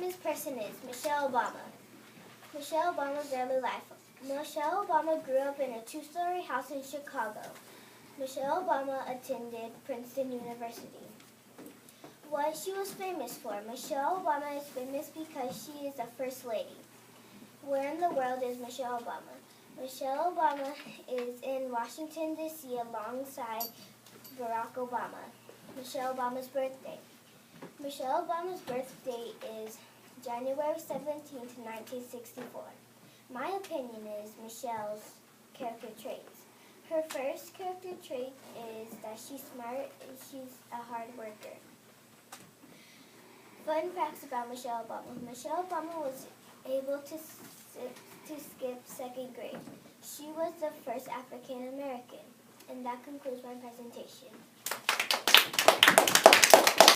this person is Michelle Obama. Michelle Obama's early life. Michelle Obama grew up in a two-story house in Chicago. Michelle Obama attended Princeton University. What she was famous for. Michelle Obama is famous because she is the First Lady. Where in the world is Michelle Obama? Michelle Obama is in Washington, D.C. alongside Barack Obama. Michelle Obama's birthday. Michelle Obama's birthday is January 17th, 1964. My opinion is Michelle's character traits. Her first character trait is that she's smart and she's a hard worker. Fun facts about Michelle Obama. Michelle Obama was able to skip second grade. She was the first African American. And that concludes my presentation.